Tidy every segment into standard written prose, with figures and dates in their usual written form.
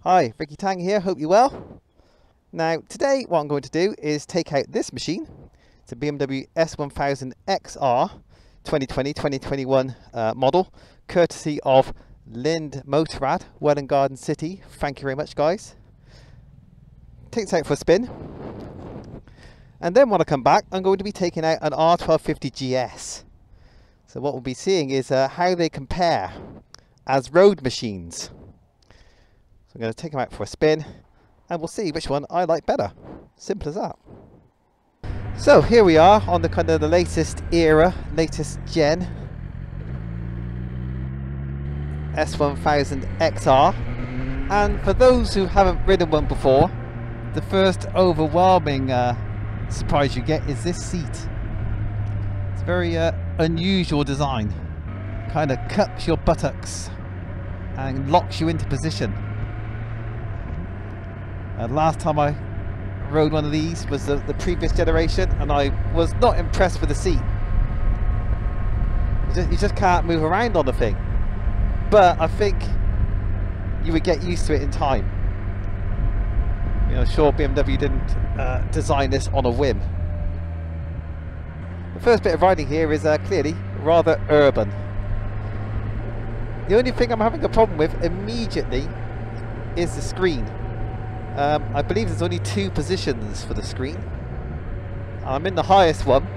Hi, Ricky Tang here, hope you're well. Now today what I'm going to do is take out this machine. It's a BMW S1000XR 2020-2021 model, courtesy of Lind Motorrad, Welwyn Garden City. Thank you very much guys. Take this out for a spin. And then when I come back, I'm going to be taking out an R1250GS. So what we'll be seeing is how they compare as road machines. So I'm going to take them out for a spin and we'll see which one I like better. Simple as that. So here we are on the kind of the latest era, latest gen S1000XR. And for those who haven't ridden one before, the first overwhelming surprise you get is this seat. It's a very unusual design. Kind of cups your buttocks and locks you into position. Last time I rode one of these was the previous generation, and I was not impressed with the seat. You just can't move around on the thing. But I think you would get used to it in time. You know, sure, BMW didn't design this on a whim. The first bit of riding here is clearly rather urban. The only thing I'm having a problem with immediately is the screen. I believe there's only two positions for the screen. I'm in the highest one,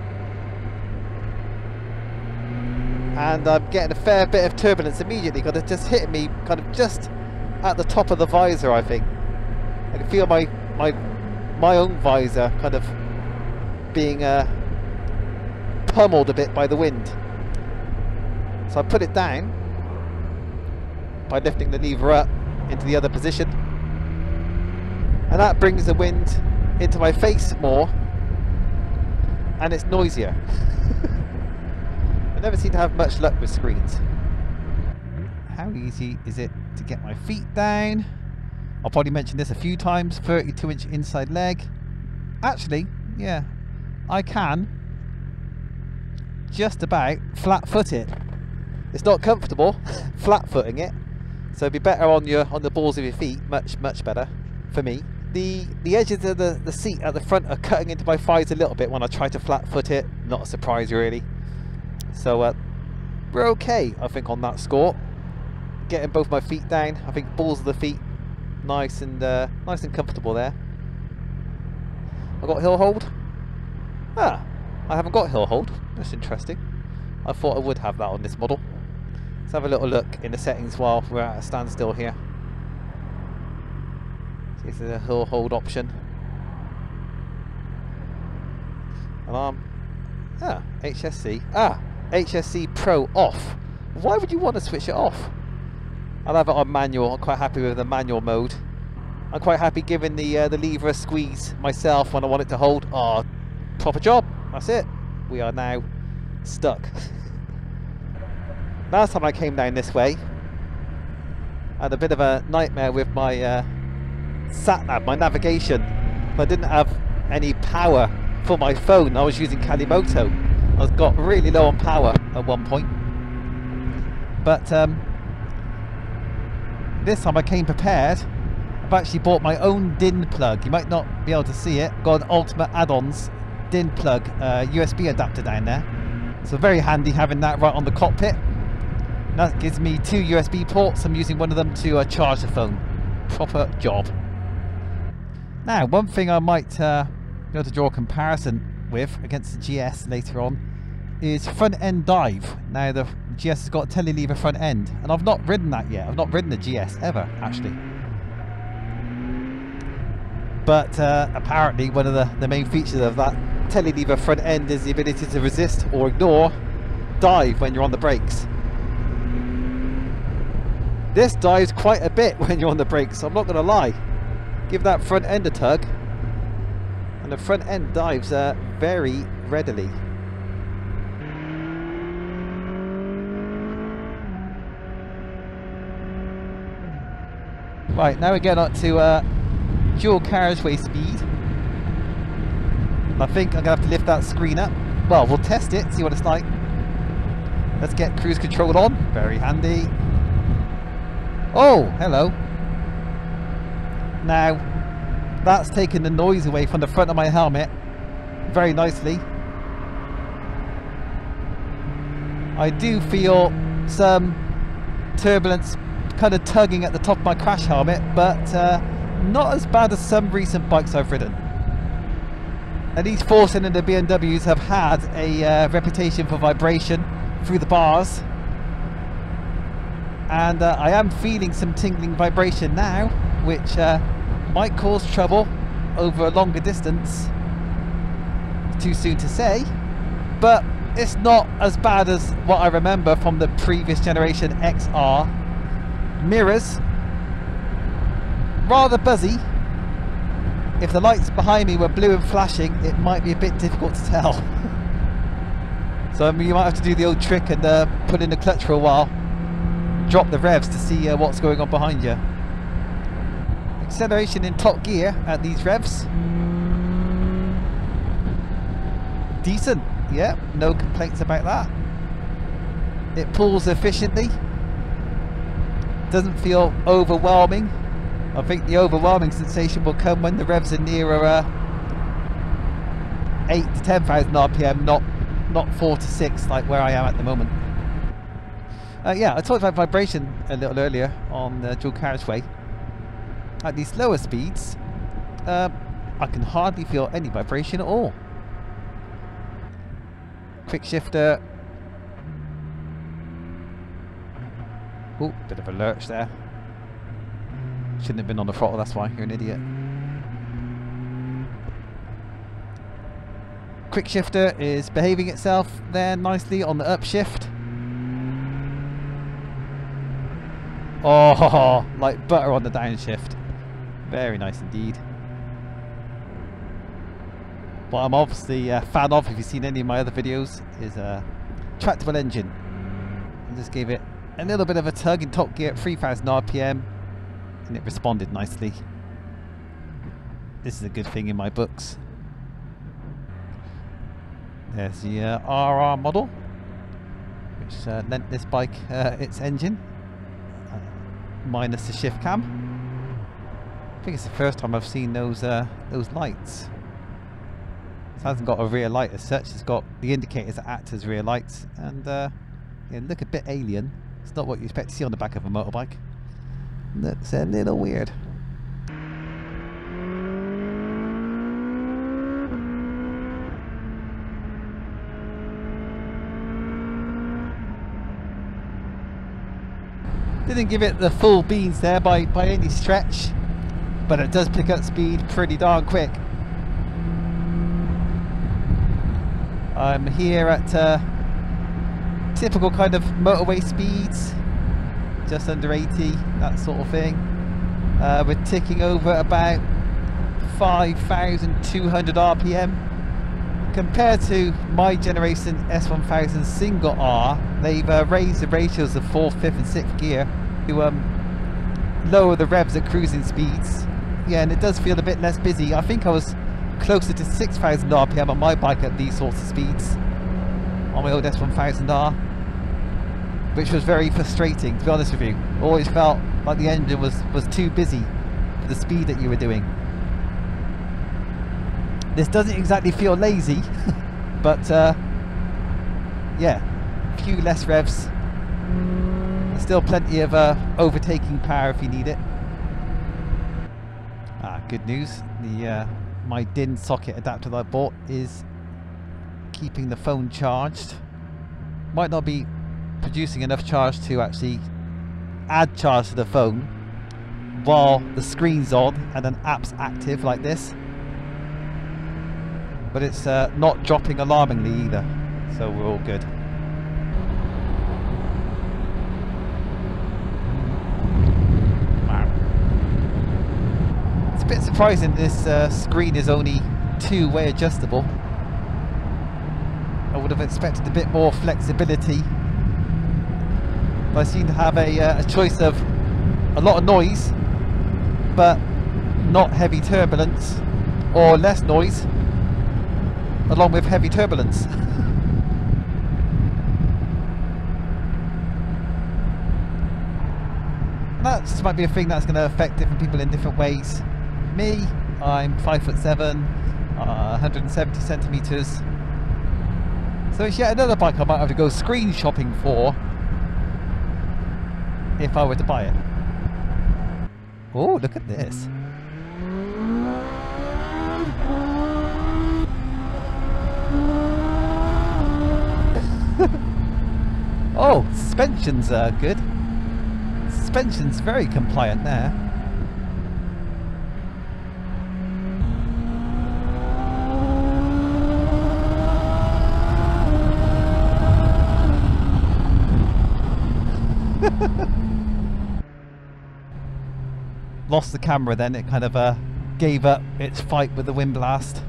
and I'm getting a fair bit of turbulence immediately because it's just hitting me kind of just at the top of the visor. I think I can feel my own visor kind of being pummeled a bit by the wind. So I put it down by lifting the lever up into the other position, and that brings the wind into my face more, and it's noisier. I never seem to have much luck with screens. How easy is it to get my feet down? I'll probably mention this a few times. 32-inch inside leg. Actually, yeah, I can just about flat foot it. It's not comfortable flat footing it, so it'd be better on the balls of your feet. Much better for me. The edges of the seat at the front are cutting into my thighs a little bit when I try to flat foot it. Not a surprise really. So we're okay, I think, on that score. Getting both my feet down, I think balls of the feet nice and comfortable there. I got hill hold. I haven't got hill hold. That's interesting. I thought I would have that on this model. Let's have a little look in the settings while we're at a standstill here. See if there's a hill hold option. Alarm. HSC. HSC Pro off. Why would you want to switch it off? I'll have it on manual. I'm quite happy with the manual mode. I'm quite happy giving the lever a squeeze myself when I want it to hold. Oh, proper job. That's it. We are now stuck. Last time I came down this way, I had a bit of a nightmare with my sat-nav, my navigation. I didn't have any power for my phone. I was using Kalimoto. I got really low on power at one point. But this time I came prepared. I've actually bought my own DIN plug. You might not be able to see it. Got an Ultimate Add-ons DIN plug, USB adapter down there. So very handy having that right on the cockpit. And that gives me two USB ports. I'm using one of them to charge the phone. Proper job. Now, one thing I might be able to draw a comparison with against the GS later on is front end dive. Now the GS has got a telelever front end, and I've not ridden that yet. I've not ridden the GS ever actually, but apparently one of the main features of that telelever front end is the ability to resist or ignore dive when you're on the brakes. This dives quite a bit when you're on the brakes, so I'm not going to lie. Give that front end a tug, and the front end dives very readily. Right, now we're getting up to dual carriageway speed. I think I'm going to have to lift that screen up. Well, we'll test it, see what it's like. Let's get cruise control on. Very handy. Oh, hello. Now that's taken the noise away from the front of my helmet very nicely. I do feel some turbulence kind of tugging at the top of my crash helmet, but not as bad as some recent bikes I've ridden. And these 4-cylinder BMWs have had a reputation for vibration through the bars, and I am feeling some tingling vibration now, which might cause trouble over a longer distance. Too soon to say, but it's not as bad as what I remember from the previous generation XR. Mirrors, rather buzzy. If the lights behind me were blue and flashing, it might be a bit difficult to tell. So I mean, you might have to do the old trick and put in the clutch for a while, drop the revs to see what's going on behind you. Acceleration in top gear at these revs, decent. Yeah, no complaints about that. It pulls efficiently, doesn't feel overwhelming. I think the overwhelming sensation will come when the revs are nearer 8 to 10,000 RPM, not 4 to 6 like where I am at the moment. Yeah, I talked about vibration a little earlier on the dual carriageway. At these slower speeds, I can hardly feel any vibration at all. Quick shifter. Oh, bit of a lurch there. Shouldn't have been on the throttle, that's why. You're an idiot. Quick shifter is behaving itself there nicely on the upshift. Oh, like butter on the downshift. Very nice indeed. What I'm obviously a fan of, if you've seen any of my other videos, is a tractable engine. I just gave it a little bit of a tug in top gear at 3,000 RPM and it responded nicely. This is a good thing in my books. There's the RR model, which lent this bike its engine, minus the shift cam. I think it's the first time I've seen those lights. It hasn't got a rear light as such. It's got the indicators that act as rear lights, and yeah, look a bit alien. It's not what you expect to see on the back of a motorbike. Looks a little weird. Didn't give it the full beans there by any stretch, but it does pick up speed pretty darn quick. I'm here at typical kind of motorway speeds, just under 80, that sort of thing. We're ticking over about 5,200 RPM. Compared to my generation S1000 single R, they've raised the ratios of 4th, 5th and 6th gear to lower the revs at cruising speeds. Yeah, and it does feel a bit less busy. I think I was closer to 6,000 RPM on my bike at these sorts of speeds on my old S1000R, which was very frustrating, to be honest with you. Always felt like the engine was too busy for the speed that you were doing. This doesn't exactly feel lazy, but yeah, a few less revs, still plenty of overtaking power if you need it. Good news, the my DIN socket adapter that I bought is keeping the phone charged. Might not be producing enough charge to actually add charge to the phone while the screen's on and an app's active like this, but it's not dropping alarmingly either, so we're all good. Wow, it's a bit surprising this screen is only two-way adjustable. I would have expected a bit more flexibility. I seem to have a choice of a lot of noise but not heavy turbulence, or less noise along with heavy turbulence. And that just might be a thing that's going to affect different people in different ways. Me, I'm 5'7", 170 centimeters. So it's yet another bike I might have to go screen shopping for if I were to buy it. Oh, look at this. Oh, suspension's good. Suspension's very compliant there. Lost the camera then, it kind of gave up its fight with the wind blast.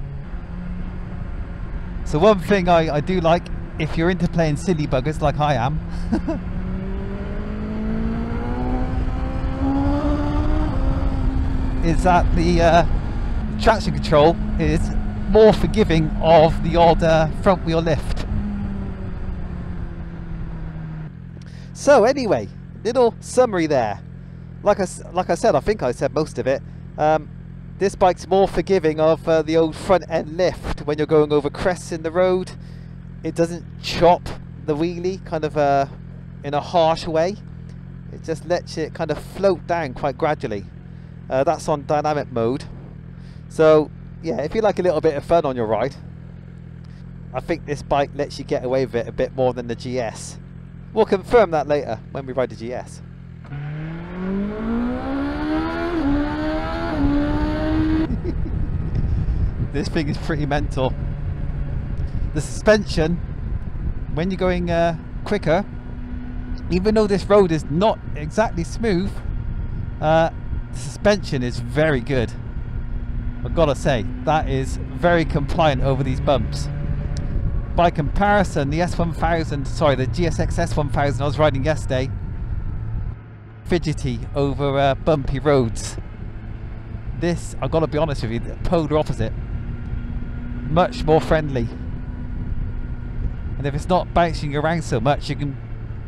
So one thing I do like, if you're into playing silly buggers like I am, is that the traction control is more forgiving of the odd front wheel lift. So anyway, little summary there. Like I said, I think I said most of it. This bike's more forgiving of the old front end lift when you're going over crests in the road. It doesn't chop the wheelie kind of in a harsh way. It just lets it kind of float down quite gradually. That's on dynamic mode. So yeah, if you like a little bit of fun on your ride, I think this bike lets you get away with it a bit more than the GS. We'll confirm that later when we ride the GS. This thing is pretty mental. The suspension, when you're going quicker, even though this road is not exactly smooth, the suspension is very good. I've got to say, that is very compliant over these bumps. By comparison, the S1000, sorry, the GSX S1000 I was riding yesterday, fidgety over bumpy roads. This, I've got to be honest with you, the polar opposite. Much more friendly. And if it's not bouncing you around so much, you can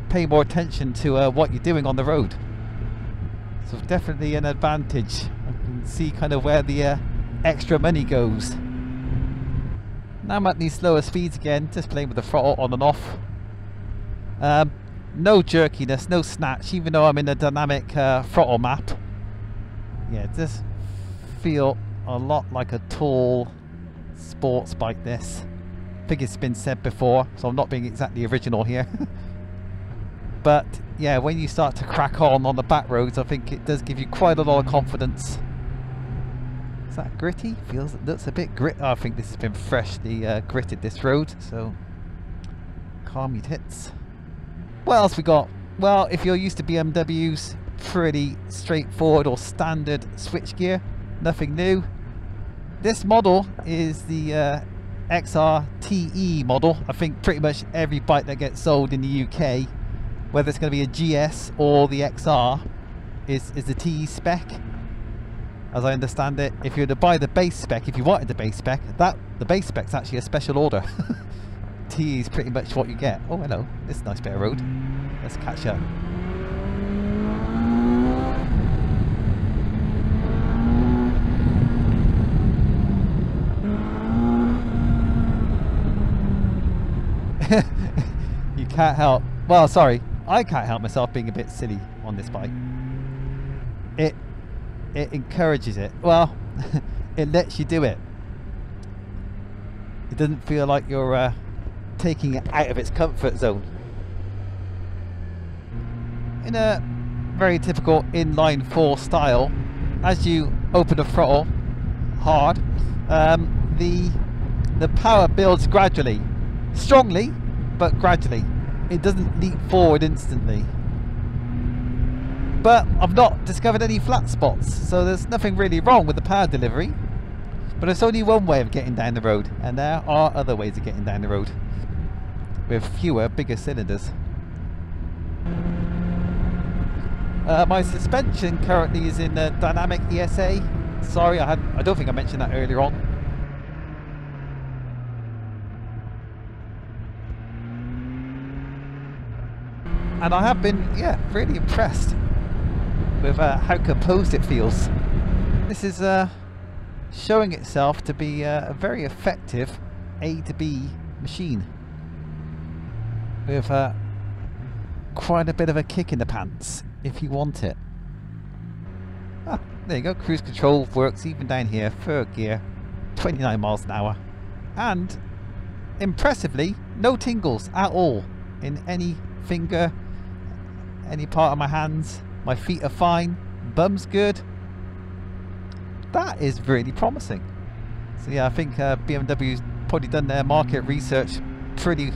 pay more attention to what you're doing on the road. So definitely an advantage. I can see kind of where the extra money goes. Now I'm at these slower speeds again, just playing with the throttle on and off. No jerkiness, no snatch, even though I'm in a dynamic throttle map. Yeah, it does feel a lot like a tall sports bike, this. I think it's been said before, so I'm not being exactly original here. But yeah, when you start to crack on the back roads, I think it does give you quite a lot of confidence. Is that gritty? Looks a bit grit. Oh, I think this has been freshly gritted, this road, so calm your tits. What else we got? Well, if you're used to BMWs, pretty straightforward or standard switchgear, nothing new. This model is the XR model. I think pretty much every bike that gets sold in the UK, whether it's going to be a GS or the XR, is the TE spec. As I understand it, if you were to buy the base spec, if you wanted the base spec, the base spec's actually a special order. TE is pretty much what you get. Oh hello, this is a nice bit of road. Let's catch up. You can't help, well sorry, I can't help myself being a bit silly on this bike. It encourages it. Well, it lets you do it. It doesn't feel like you're taking it out of its comfort zone. In a very typical inline 4 style, as you open the throttle hard, the power builds gradually. Strongly, but gradually. It doesn't leap forward instantly. But I've not discovered any flat spots, so there's nothing really wrong with the power delivery. But it's only one way of getting down the road, and there are other ways of getting down the road with fewer, bigger cylinders. My suspension currently is in dynamic ESA. Sorry, I don't think I mentioned that earlier on. And I have been, yeah, really impressed with how composed it feels. This is showing itself to be a very effective A to B machine with quite a bit of a kick in the pants if you want it. Ah, there you go, cruise control works even down here, third gear, 29 miles an hour, and impressively no tingles at all in any finger, any part of my hands. My feet are fine, bum's good. That is really promising. So yeah, I think BMW's probably done their market research pretty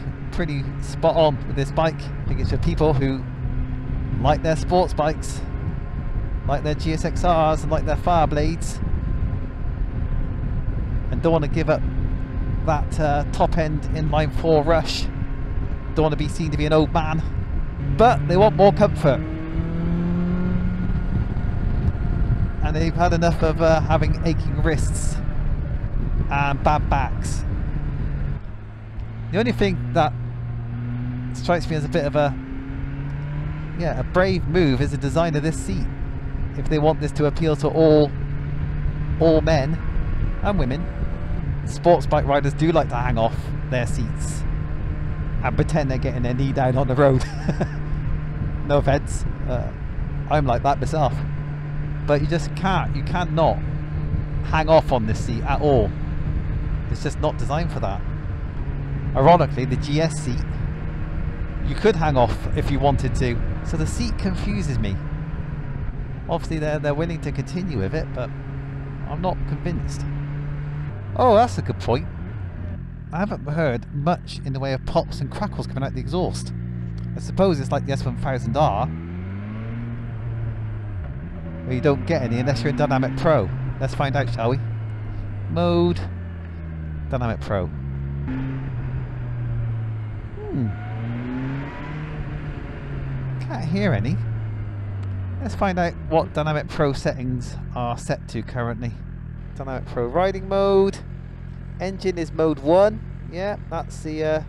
spot on with this bike. I think it's for people who like their sports bikes, like their GSXRs and like their Fireblades, and don't want to give up that top end inline 4 rush. Don't want to be seen to be an old man, but they want more comfort, and they've had enough of having aching wrists and bad backs. The only thing that strikes me as a bit of a brave move is the design of this seat. If they want this to appeal to all men and women, sports bike riders do like to hang off their seats and pretend they're getting their knee down on the road. No offense, I'm like that myself, but you just can't, you cannot hang off on this seat at all. It's just not designed for that. Ironically, the GS seat you could hang off if you wanted to, so the seat confuses me. Obviously they're willing to continue with it, but I'm not convinced. Oh, that's a good point. I haven't heard much in the way of pops and crackles coming out the exhaust. I suppose it's like the S1000R, where you don't get any unless you're in Dynamic Pro. Let's find out, shall we? Mode, Dynamic Pro. Can't hear any. Let's find out what Dynamic Pro settings are set to currently. Dynamic Pro riding mode. Engine is mode 1. Yeah, that's the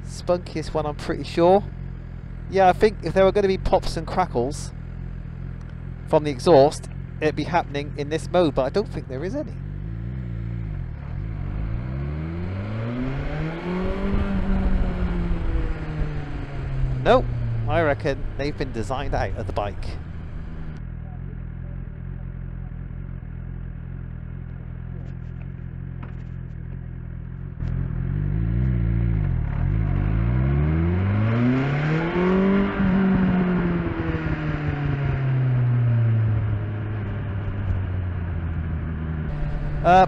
spunkiest one, I'm pretty sure. Yeah, I think if there were going to be pops and crackles from the exhaust, it'd be happening in this mode, but I don't think there is any. Nope, I reckon they've been designed out of the bike.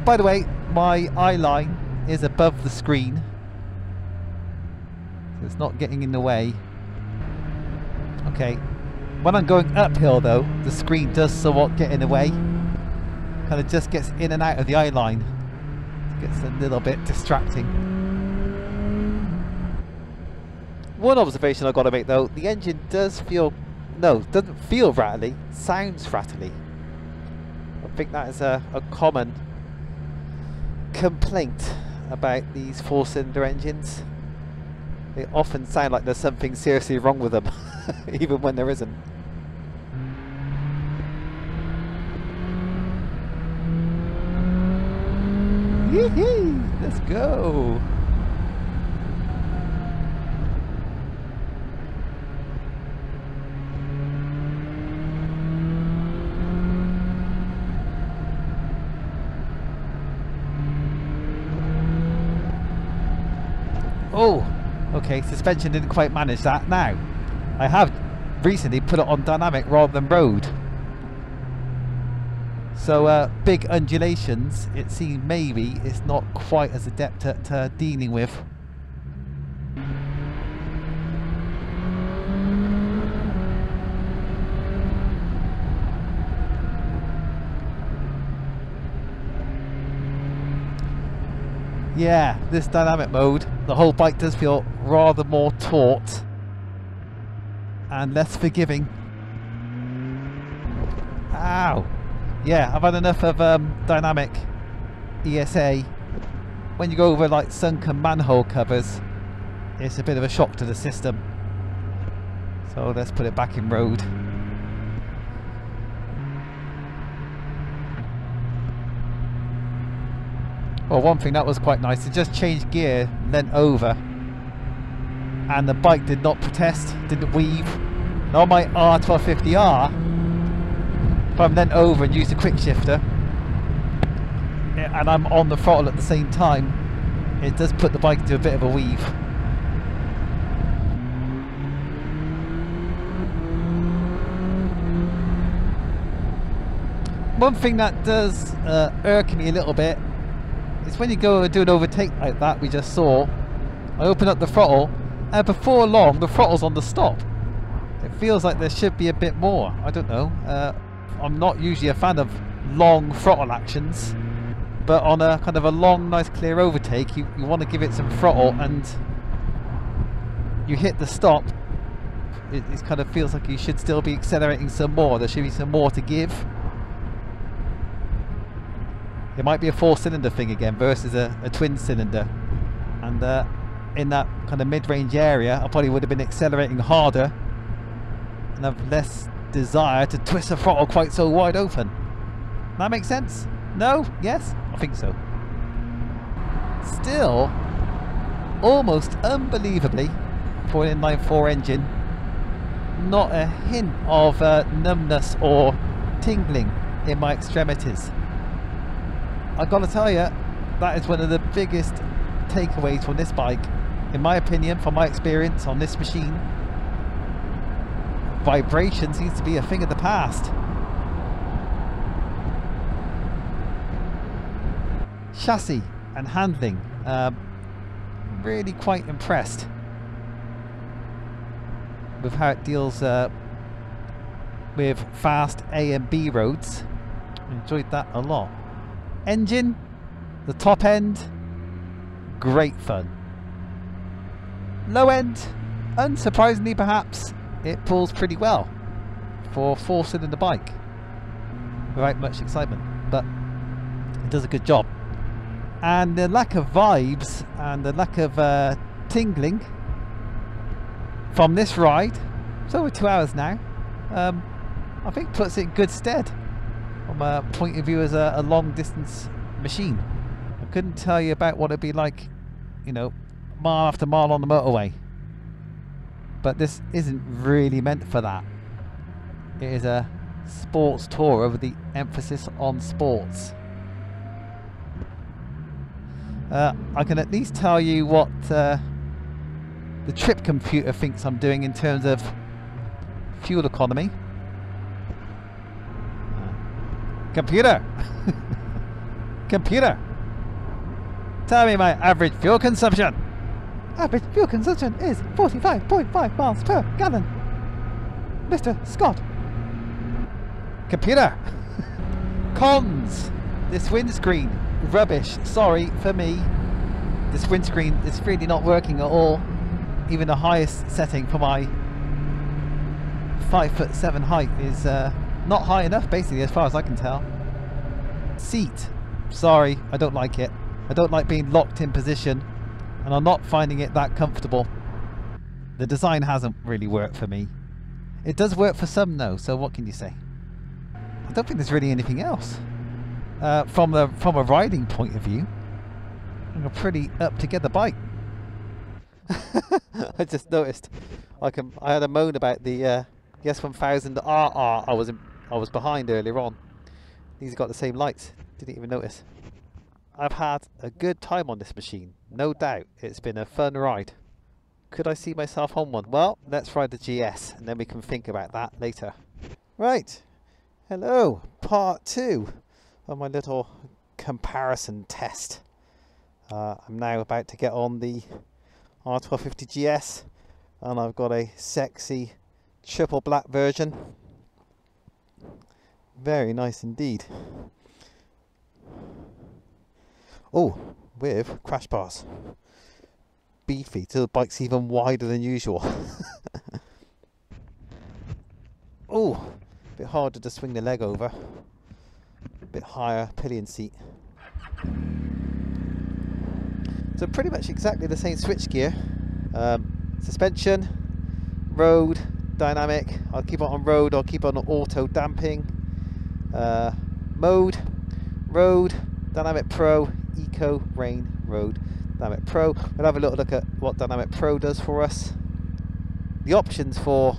By the way, my eyeline is above the screen, so it's not getting in the way. Okay, when I'm going uphill though, the screen does somewhat get in the way. Kind of just gets in and out of the eyeline. It gets a little bit distracting. One observation I've got to make though, the engine does feel, no, doesn't feel rattly, sounds rattly. I think that is a common complaint about these 4-cylinder engines. They often sound like there's something seriously wrong with them, even when there isn't. Yee-hee, let's go. Oh, okay, suspension didn't quite manage that. Now, I have recently put it on dynamic rather than road. So big undulations, it seems maybe it's not quite as adept at dealing with. Yeah, this dynamic mode, the whole bike does feel rather more taut and less forgiving. Ow! Yeah, I've had enough of dynamic ESA. When you go over like sunken manhole covers, it's a bit of a shock to the system. So let's put it back in road. Well, one thing that was quite nice, it just changed gear, leant over, and the bike did not protest, didn't weave. And on my R1250R, if I'm leant over and use the quick shifter, and I'm on the throttle at the same time, it does put the bike into a bit of a weave. One thing that does irk me a little bit is when you go and do an overtake like that we just saw, I open up the throttle and before long the throttle's on the stop. It feels like there should be a bit more. I don't know. I'm not usually a fan of long throttle actions, but on a kind of a long, nice clear overtake you want to give it some throttle, and you hit the stop, it kind of feels like you should still be accelerating some more. There should be some more to give. It might be a 4-cylinder thing again versus a twin cylinder, and in that kind of mid-range area I probably would have been accelerating harder and have less desire to twist the throttle quite so wide open. That makes sense? No? Yes? I think so. Still, almost unbelievably, for an inline-4 engine, not a hint of numbness or tingling in my extremities. I gotta tell you, that is one of the biggest takeaways from this bike, in my opinion, from my experience on this machine. Vibration seems to be a thing of the past. Chassis and handling, really quite impressed with how it deals with fast A and B roads. Enjoyed that a lot. Engine, the top end, great fun. Low end, unsurprisingly perhaps, it pulls pretty well for a 4-cylinder bike without much excitement, but it does a good job. And the lack of vibes and the lack of tingling from this ride, it's over 2 hours now, I think puts it in good stead from a point of view as a long distance machine. I couldn't tell you about what it'd be like, you know, mile after mile on the motorway, but this isn't really meant for that. It is a sports tour with the emphasis on sports. I can at least tell you what the trip computer thinks I'm doing in terms of fuel economy. Computer! Computer! Tell me my average fuel consumption! Average fuel consumption is 45.5 miles per gallon. Mr. Scott. Computer! Cons! This windscreen. Rubbish. Sorry for me. This windscreen is really not working at all. Even the highest setting for my 5'7" height is not high enough, basically, as far as I can tell. Seat. Sorry, I don't like it. I don't like being locked in position, and I'm not finding it that comfortable. The design hasn't really worked for me. It does work for some though, so what can you say? I don't think there's really anything else. From a riding point of view, a pretty up together bike. I just noticed I had a moan about the S1000XR I was behind earlier on. These have got the same lights. Didn't even notice. I've had a good time on this machine, no doubt. It's been a fun ride. Could I see myself on one? Well, let's ride the GS and then we can think about that later. Right, hello, part 2 of my little comparison test. I'm now about to get on the R1250GS, and I've got a sexy triple black version. Very nice indeed. Oh, with crash bars. Beefy, so the bike's even wider than usual. Oh, a bit harder to swing the leg over. A bit higher pillion seat. So pretty much exactly the same switchgear. Suspension, road, dynamic. I'll keep it on road, I'll keep it on auto damping. Mode, road, dynamic pro, Eco, Rain, Road, Dynamic Pro. We'll have a little look at what Dynamic Pro does for us. The options for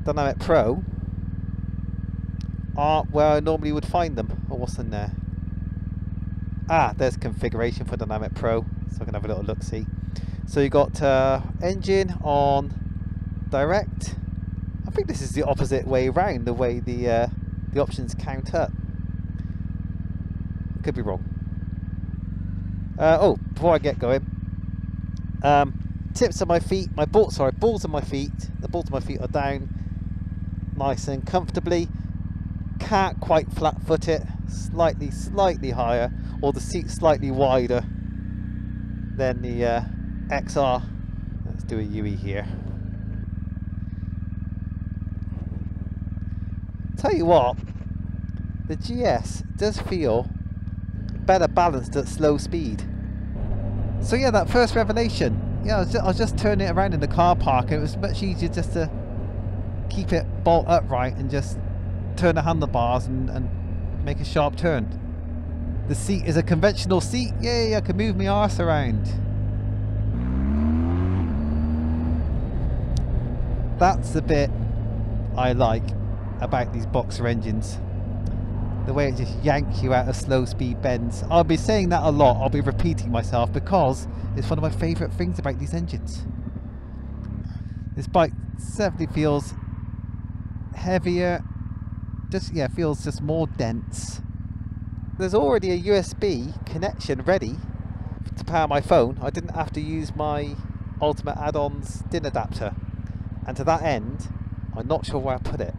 Dynamic Pro are where I normally would find them. Oh, what's in there? Ah, there's configuration for Dynamic Pro, so I can have a little look see. So you got engine on direct. I think this is the opposite way around, the way the options count up. Could be wrong. Oh, before I get going, tips of my feet, balls of my feet. The balls of my feet are down nice and comfortably. Can't quite flat foot it. Slightly higher, or the seat slightly wider than the XR. Let's do a UE here. Tell you what, the GS does feel better balanced at slow speed. So yeah, that first revelation, yeah, I was just turning it around in the car park, and it was much easier just to keep it bolt upright and just turn the handlebars and make a sharp turn. The seat is a conventional seat. Yay, I can move my arse around. That's the bit I like about these boxer engines. The way it just yanks you out of slow speed bends. I'll be saying that a lot. I'll be repeating myself because it's one of my favourite things about these engines. This bike certainly feels heavier. Just, yeah, feels just more dense. There's already a USB connection ready to power my phone. I didn't have to use my Ultimate Add-ons DIN adapter, and to that end I'm not sure where I put it.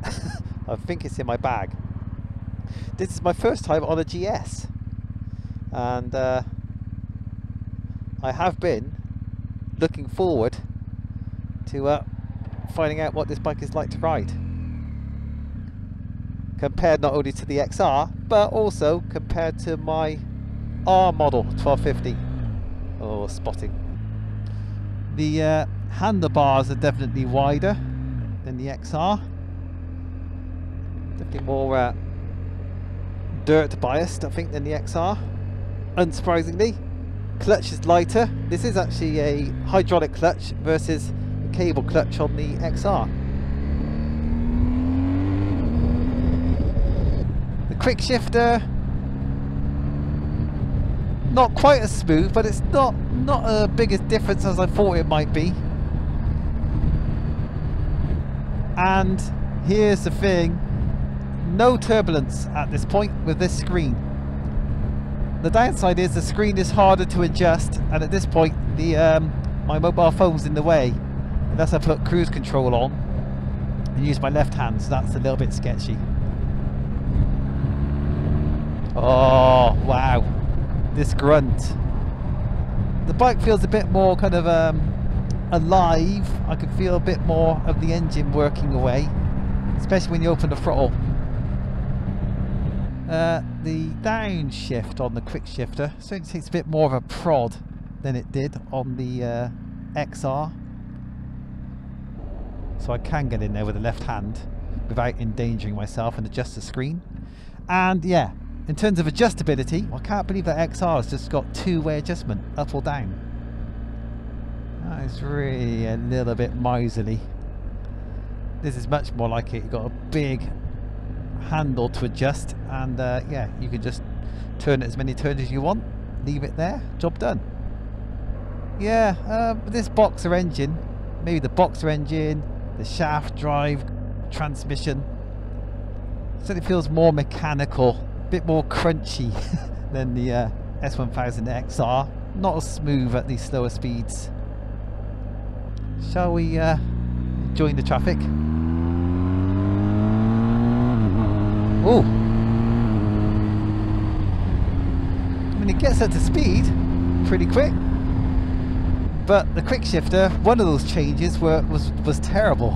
I think it's in my bag. This is my first time on a GS, and I have been looking forward to finding out what this bike is like to ride, compared not only to the XR but also compared to my R model 1250. Oh, spotting. The handlebars are definitely wider than the XR, definitely more dirt biased I think than the XR. Unsurprisingly, clutch is lighter. This is actually a hydraulic clutch versus a cable clutch on the XR. Quick shifter, not quite as smooth, but it's not as big a difference as I thought it might be. And here's the thing, no turbulence at this point with this screen. The downside is the screen is harder to adjust, and at this point the my mobile phone's in the way unless I put cruise control on and use my left hand, so that's a little bit sketchy. Oh wow, this grunt. The bike feels a bit more kind of alive. I can feel a bit more of the engine working away, especially when you open the throttle. The downshift on the quick shifter certainly takes a bit more of a prod than it did on the XR, so I can get in there with the left hand without endangering myself and adjust the screen. And yeah, in terms of adjustability, I can't believe that XR has just got two-way adjustment, up or down. That is really a little bit miserly. This is much more like it. You've got a big handle to adjust, and yeah, you can just turn it as many turns as you want, leave it there, job done. Yeah, this boxer engine, maybe the boxer engine, the shaft drive, transmission, certainly feels more mechanical, a bit more crunchy than the S1000XR. Not as smooth at these slower speeds. Shall we join the traffic? Oh, I mean, it gets up to speed pretty quick, but the quick shifter, one of those changes was terrible.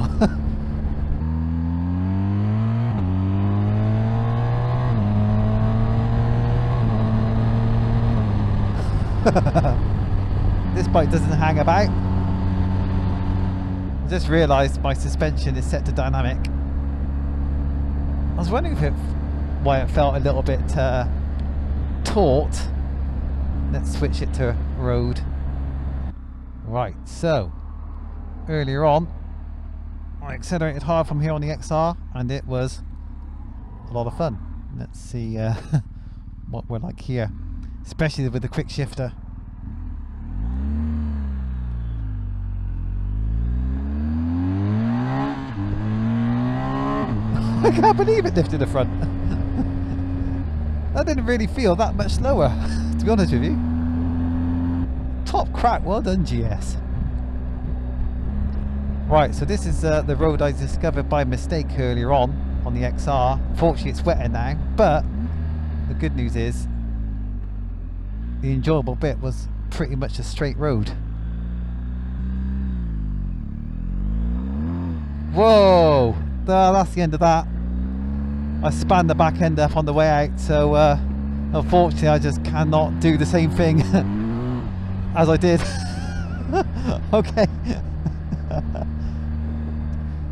This bike doesn't hang about. I just realised my suspension is set to dynamic. I was wondering why it felt a little bit taut. Let's switch it to road. Right, so earlier on I accelerated hard from here on the XR and it was a lot of fun. Let's see what we're like here, especially with the quick shifter. I can't believe it lifted the front. That didn't really feel that much slower, to be honest with you. Top crack, well done GS. Right, so this is the road I discovered by mistake earlier on the XR. Fortunately it's wetter now, but the good news is the enjoyable bit was pretty much a straight road. Whoa! That's the end of that. I spanned the back end up on the way out, so unfortunately I just cannot do the same thing as I did. Okay.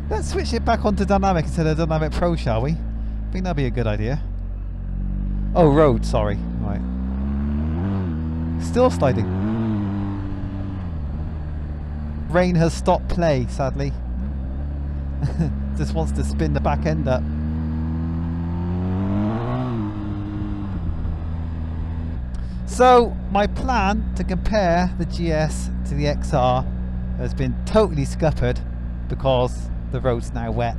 Let's switch it back onto dynamic instead of dynamic pro, shall we? I think that'd be a good idea. Oh, road, sorry. Right. Still sliding. Rain has stopped play, sadly. Just wants to spin the back end up. So my plan to compare the GS to the XR has been totally scuppered because the road's now wet.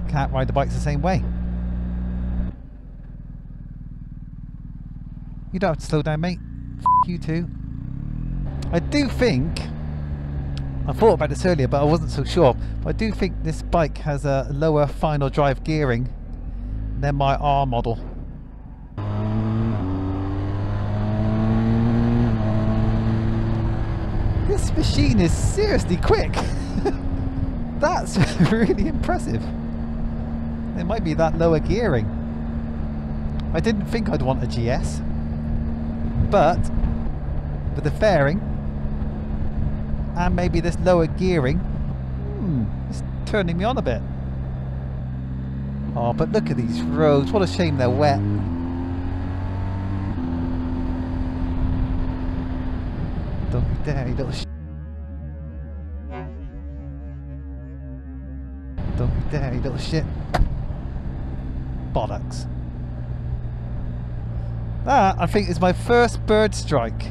Can't ride the bikes the same way. You don't have to slow down, mate. F you too. I do think, I thought about this earlier but I wasn't so sure, but I do think this bike has a lower final drive gearing than my R model. This machine is seriously quick. That's really impressive. It might be that lower gearing. I didn't think I'd want a GS, but with the fairing and maybe this lower gearing, it's turning me on a bit. Oh, but look at these roads. What a shame they're wet. Don't be there, you little shit. Don't be there, you little shit. Bollocks. That, I think, is my first Birdstrike.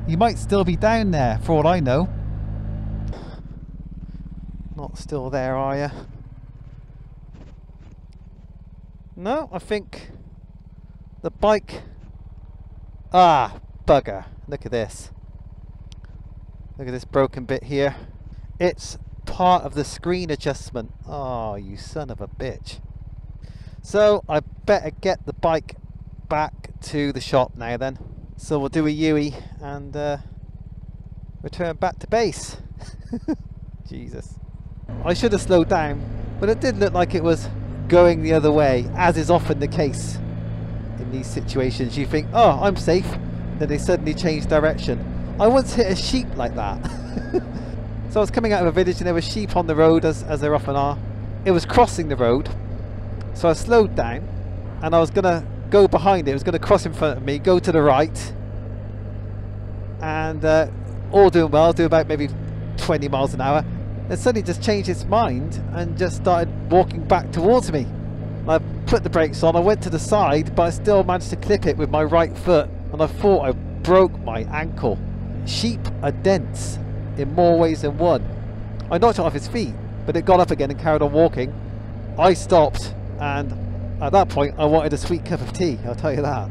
You might still be down there, for all I know. Not still there, are you? No, I think the bike... Ah, bugger. Look at this. Look at this broken bit here. It's part of the screen adjustment. Oh, you son of a bitch. So I better get the bike back to the shop now then. So we'll do a UE and return back to base. Jesus. I should have slowed down, but it did look like it was going the other way, as is often the case in these situations. You think, oh, I'm safe, then they suddenly change direction. I once hit a sheep like that. So I was coming out of a village and there were sheep on the road, as there often are. It was crossing the road, so I slowed down and I was going to go behind it. It was going to cross in front of me, go to the right, and all doing well, do about maybe 20 miles an hour. It suddenly just changed its mind and just started walking back towards me. I put the brakes on, I went to the side, but I still managed to clip it with my right foot and I thought I broke my ankle. Sheep are dense in more ways than one. I knocked it off his feet, but it got up again and carried on walking. I stopped, and at that point I wanted a sweet cup of tea, I'll tell you that.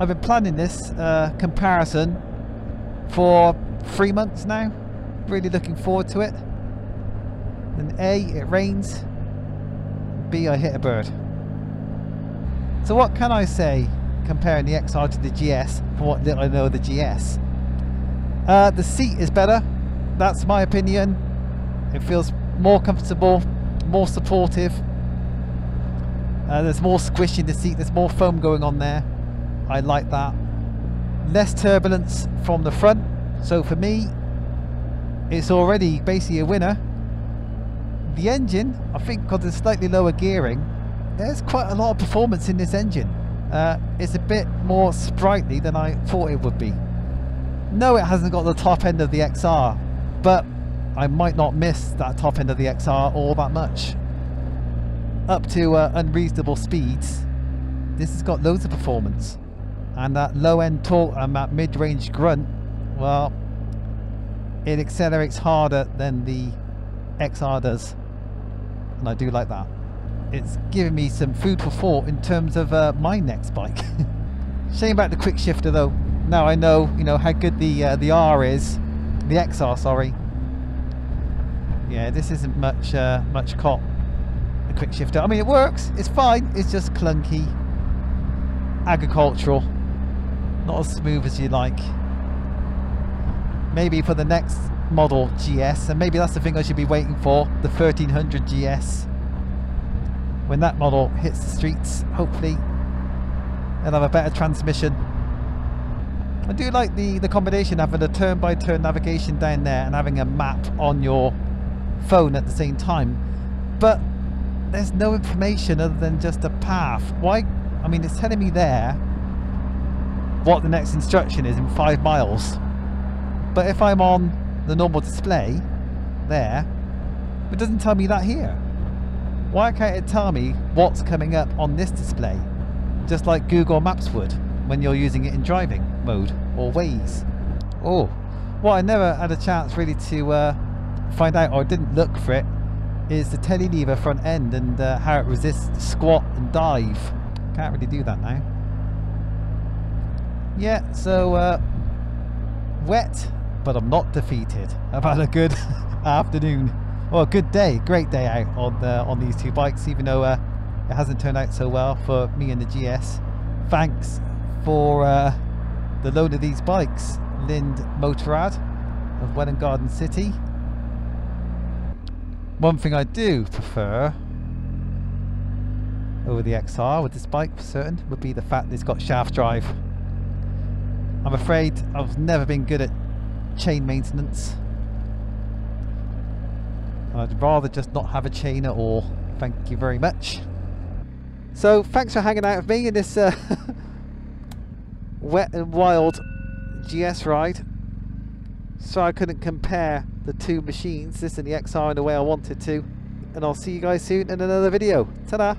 I've been planning this comparison for 3 months now. Really looking forward to it. And A, it rains. B, I hit a bird. So what can I say comparing the XR to the GS from what little I know of the GS? The seat is better. That's my opinion. It feels more comfortable, more supportive. There's more squish in the seat. There's more foam going on there. I like that. Less turbulence from the front. So for me, it's already basically a winner. The engine, I think because it's slightly lower gearing, there's quite a lot of performance in this engine. it's a bit more sprightly than I thought it would be. No, it hasn't got the top end of the XR, but I might not miss that top end of the XR all that much. Up to unreasonable speeds, this has got loads of performance, and that low end torque and that mid-range grunt, well, it accelerates harder than the XR does, and I do like that. It's giving me some food for thought in terms of my next bike. Shame about the quick shifter though. Now I know, you know, how good the R is, the XR, sorry. Yeah, this isn't much cop, a quick shifter. I mean, it works, it's fine, it's just clunky, agricultural, not as smooth as you like. Maybe for the next model GS, and maybe that's the thing I should be waiting for, the 1300 GS. When that model hits the streets, hopefully it'll have a better transmission. I do like the combination, having a turn-by-turn navigation down there and having a map on your phone at the same time, but there's no information other than just a path. Why? I mean, it's telling me there what the next instruction is in 5 miles, but if I'm on the normal display there, it doesn't tell me that here. Why can't it tell me what's coming up on this display, just like Google Maps would when you're using it in driving mode or Waze? Oh, what I never had a chance really to find out, or didn't look for it, is the Telelever front end and how it resists squat and dive. Can't really do that now. Yeah, so wet, but I'm not defeated. I've had a good afternoon. Well, a good day, great day out on these two bikes, even though it hasn't turned out so well for me and the GS. Thanks for the loan of these bikes, Lind Motorrad of Welwyn Garden City. One thing I do prefer over the XR with this bike for certain would be the fact that it's got shaft drive. I'm afraid I've never been good at chain maintenance. I'd rather just not have a chain at all. Thank you very much. So thanks for hanging out with me in this wet and wild GS ride. So I couldn't compare the two machines, this and the XR, in the way I wanted to. And I'll see you guys soon in another video. Ta-da!